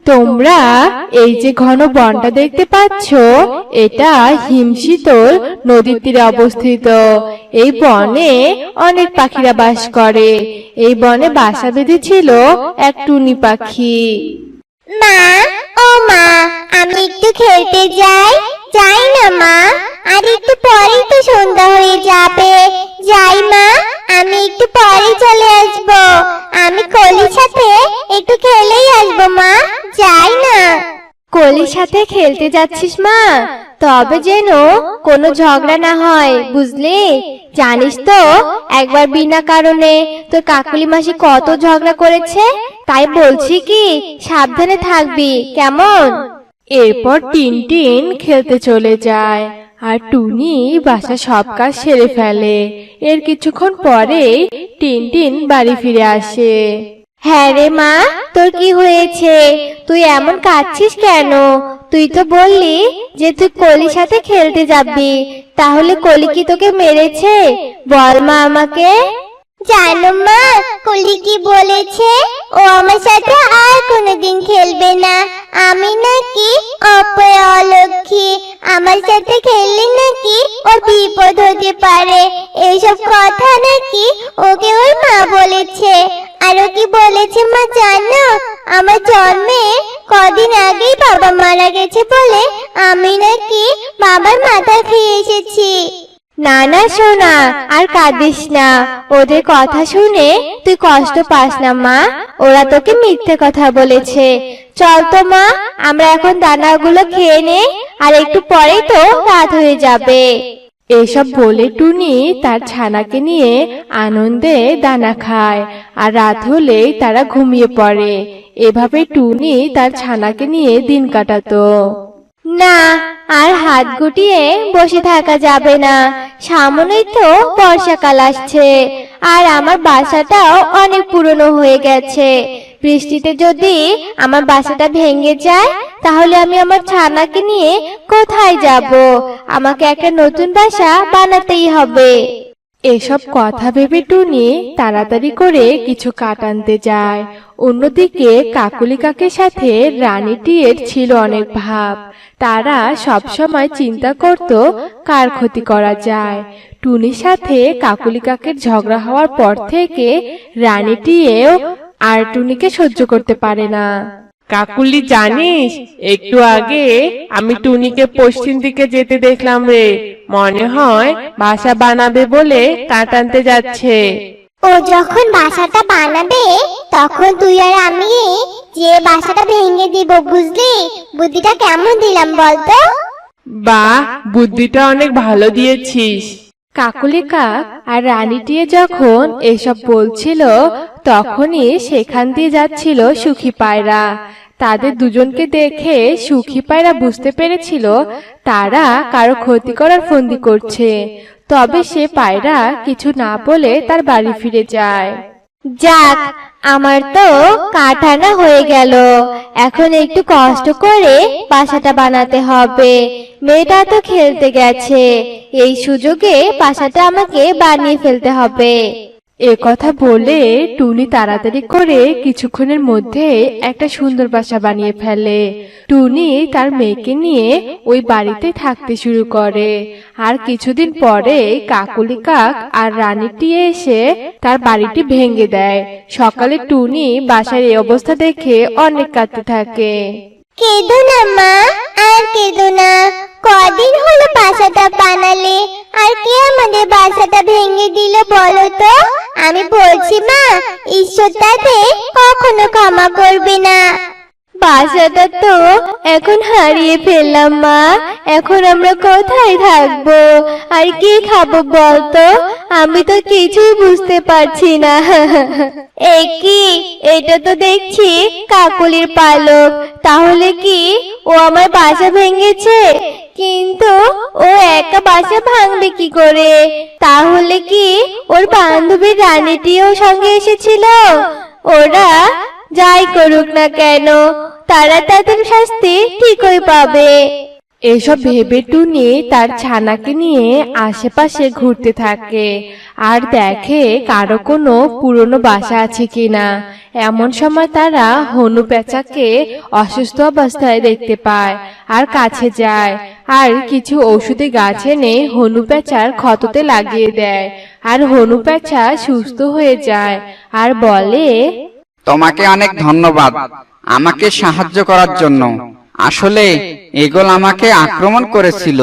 তোমরা এই যে ঘন বনটা দেখতে পাচ্ছ, এটা হিমশীতল নদীর তীরে অবস্থিত। এই বনে অনেক পাখিরা বাস করে। এই বনে বাসা বেঁধেছিল এক টুনি পাখি। মা, ও মা, আমি একটু খেলতে যাই। যাই না মা, আর একটু পরেই তো সন্ধ্যা হয়ে যাবে। যাই মা, আমি একটু পরে চলে আসবো। আমি কলির সাথে একটু খেলেই আসবো মা। যাই না। কলির সাথে খেলতে যাচ্ছিস মা? তবে যেন কোনো ঝগড়া না হয়, বুঝলি? জানিস তো একবার বিনা কারণে তোর কাকুলি মাসি কত ঝগড়া করেছে। তাই বলছি কি, সাবধানে থাকবি, কেমন? এরপর টিনটিন খেলতে চলে যায়, আর টুনি বাসা সব কাজ সেরে ফেলে। এর কিছুক্ষণ পরে টিনটিন বাড়ি ফিরে আসে। হ্যাঁ রে মা, তোর কি হয়েছে? তুই এমন কাঁদছিস কেন? তুই তো বললি যে তুই কলির সাথে খেলতে যাবি, তাহলে কলি কি তোকে মেরেছে? বল মা আমাকে। জানো মা, কলি কি বলেছে? ও আমার সাথে আর কোনোদিন খেলবে না। আমি নাকি অপয়া অলক্ষী, আমার সাথে খেললে নাকি ওর বিপদ হতে পারে। এইসব কথা নাকি ওকে ওর মা বলেছে। আর ও কি বলেছে মা জানো? আমার জন্মের কদিন আগেই বাবা মারা গেছে বলে আমি নাকি বাবার মাথা খেয়ে এসেছি। না না সোনা, আর কাঁদিস না। ওদের কথা শুনে তুই কষ্ট পাস না মা, ওরা তোকে মিথ্যে কথা বলেছে। চল তো মা, আমরা এখন দানাগুলো খেয়ে নে, আর একটু পরেই তো রাত হয়ে যাবে। এসব বলে টুনি তার ছানাকে নিয়ে আনন্দে দানা খায়, আর রাত হলেই তারা ঘুমিয়ে পড়ে। এভাবে টুনি তার ছানাকে নিয়ে দিন কাটাতো। না, আর হাত গুটিয়ে বসে থাকা যাবে না। সামনেই তো বর্ষাকাল আসছে, আর আমার বাসাটাও অনেক পুরনো হয়ে গেছে। বৃষ্টিতে যদি আমার বাসাটা ভেঙে যায়, তাহলে আমি আমার ছানাকে নিয়ে কোথায় যাব? আমাকে একটা নতুন বাসা বানাতেই হবে। এসব কথা ভেবে টুনি তাড়াতাড়ি করে কিছু কাঠ আনতে যায়। অন্যদিকে কাকুলি কাকের সাথে রানী টিয়ের ছিল অনেক ভাব। তারা সবসময় চিন্তা করত কার ক্ষতি করা যায়। টুনির সাথে কাকুলি কাকের ঝগড়া হওয়ার পর থেকে রানী টিয়েও আর টুনিকে সহ্য করতে পারে না। কাকুলি, জানিস একটু আগে আমি টুনিকে পশ্চিম দিকে যেতে দেখলাম রে। মনে হয় বাসা বানাবে বলে কাঠ আনতে যাচ্ছে। ও যখন বাসাটা বানাবে, তখন তুই আর আমি যে বাসাটা ভেঙে দিব, বুঝলি? বুদ্ধিটা কেমন দিলাম বলতো? বাহ, বুদ্ধিটা অনেক ভালো দিয়েছিস। কাকুলি কাক আর রানী টিয়ে যখন এসব বলছিল, তখনই সেখান দিয়ে যাচ্ছিল সুখী পায়রা। তাদের দুজনকে দেখে সুখী পায়রা বুঝতে পেরেছিল তারা কারো ক্ষতি করার ফন্দি করছে। তবে সে পায়রা কিছু না বলে তার বাড়ি ফিরে যায়। যাক, আমার তো কাঠ আনা হয়ে গেল। এখন একটু কষ্ট করে বাসাটা বানাতে হবে। মেয়েটা তো খেলতে গেছে, এই সুযোগে বাসাটা আমাকে বানিয়ে ফেলতে হবে। এ কথা বলে টুনি তাড়াতাড়ি করে কিছুক্ষণের মধ্যে একটা সুন্দর বাসা বানিয়ে ফেলে। টুনি তার মেয়েকে নিয়ে ওই বাড়িতে থাকতে শুরু করে। আর কিছুদিন পরে কাকুলি কাক আর রানীটি এসে তার বাড়িটি ভেঙে দেয়। সকালে টুনি বাসার এই অবস্থা দেখে অনেক কাঁদতে থাকে। কেঁদো না মা, আর কেঁদো না। কদিন হলো বাসাটা বানালে, আর কে আমাদের বাসাটা ভেঙে দিল বলো তো? আমি বলছি মা, ঈশ্বর তাতে কখনো ক্ষমা করবে না। বাসাটা তো এখন হারিয়ে ফেললাম মা। এখন আমরা কোথায় থাকবো আর কি খাবো বলতো? আমি তো কিছুই বুঝতে পারছি না। কি, এটা তো দেখছি কাকুলির পালক। তাহলে কি ও আমার বাসা ভেঙেছে? কিন্তু ও একা বাসা ভাঙবে কি করে? তাহলে কি ওর বান্ধবী রানীটিও সঙ্গে এসেছিল? ওরা যাই করুক না কেন, তারা তাদের শাস্তি ঠিকই পাবে। এসব ভেবে টুনি তার ছানাকে নিয়ে আশেপাশে ঘুরতে থাকে আর দেখে কারো কোনো পুরনো বাসা আছে কিনা। এমন সময় তারা হনু পেঁচাকে অসুস্থ অবস্থায় দেখতে পায় আর কাছে যায় আর কিছু ঔষধি গাছ এনে হনু পেঁচার ক্ষততে লাগিয়ে দেয় আর হনু পেঁচা সুস্থ হয়ে যায় আর বলে, তোমাকে অনেক ধন্যবাদ আমাকে সাহায্য করার জন্য। আসলে এগোল আমাকে আক্রমণ করেছিল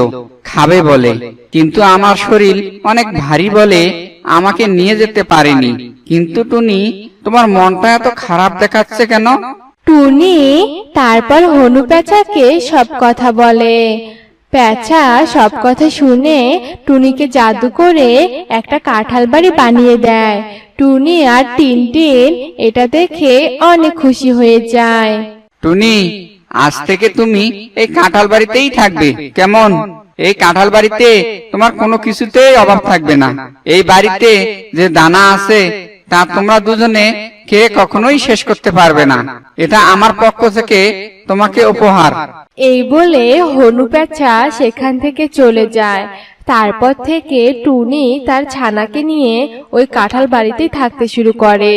খাবে বলে, কিন্তু আমার শরীর অনেক ভারী বলে আমাকে নিয়ে যেতে পারেনি। কিন্তু টুনি, তোমার মনটা এত খারাপ দেখাচ্ছে কেন? টুনি তারপর হনু পেঁচাকে সব কথা বলে। পেঁচা সব কথা শুনে টুনিকে জাদু করে একটা কাঁঠাল বাড়ি বানিয়ে দেয়। টুনি আর টিনটিন এটা দেখে অনেক খুশি হয়ে যায়। টুনি, আজ থেকে তুমি এই কাঁঠাল বাড়িতেই থাকবে, কেমন? এই কাঁঠাল বাড়িতে তোমার কোনো কিছুতেই অভাব থাকবে না। এই বাড়িতে যে দানা আছে তা তোমরা দুজনে খেয়ে কখনোই শেষ করতে পারবে না। এটা আমার পক্ষ থেকে তোমাকে উপহার। এই বলে হনু পেঁচা সেখান থেকে চলে যায়। তারপর থেকে টুনি তার ছানাকে নিয়ে ওই কাঁঠাল বাড়িতেই থাকতে শুরু করে।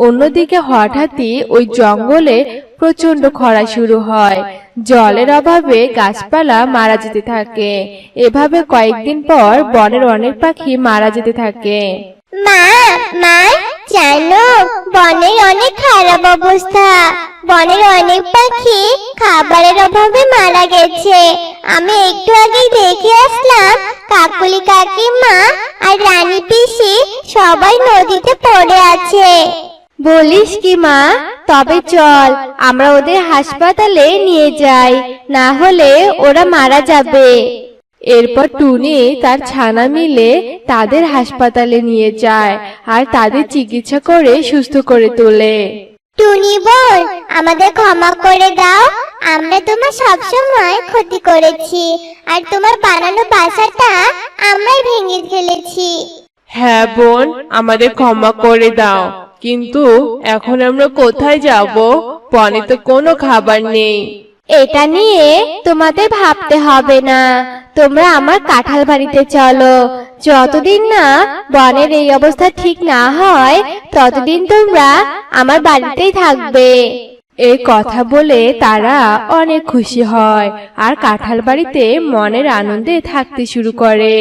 অন্যদিকে হঠাৎই ওই জঙ্গলে প্রচন্ড খরা শুরু হয়। জলের অভাবে গাছপালা মারা যেতে থাকে। এভাবে কয়েকদিন পর বনের অনেক পাখি মারা যেতে থাকে। মা, মা, জানো বনের অনেক খারাপ অবস্থা। বনের অনেক পাখি খাবারের অভাবে মারা গেছে। আমি একটু আগেই দেখে আসলাম কাকুলি কাকিমা আর রানী পিসি সবাই নদীতে পড়ে আছে। বলিস কি মা? তবে চল আমরা ওদের হাসপাতালে নিয়ে যাই, না হলে ওরা মারা যাবে। এরপর টুনি তার ছানা মিলে তাদের হাসপাতালে নিয়ে যায় আর তাদের চিকিৎসা করে সুস্থ করে তোলে। টুনি বোন, আমাদের ক্ষমা করে দাও। আমরা তোমার সবসময় ক্ষতি করেছি আর তোমার বানানো বাসাটা আমরাই ভেঙে ফেলেছি। হ্যাঁ বোন, আমাদের ক্ষমা করে দাও, কিন্তু এখন আমরা কোথায় যাব? বনে তো কোনো খাবার নেই। এটা নিয়ে তোমাদের ভাবতে হবে না, তোমরা আমার কাঁঠাল বাড়িতে চলো। যতদিন না বনের এই অবস্থা ঠিক না হয় ততদিন তোমরা আমার বাড়িতেই থাকবে। এই কথা বলে তারা অনেক খুশি হয় আর কাঁঠাল বাড়িতে মনের আনন্দে থাকতে শুরু করে।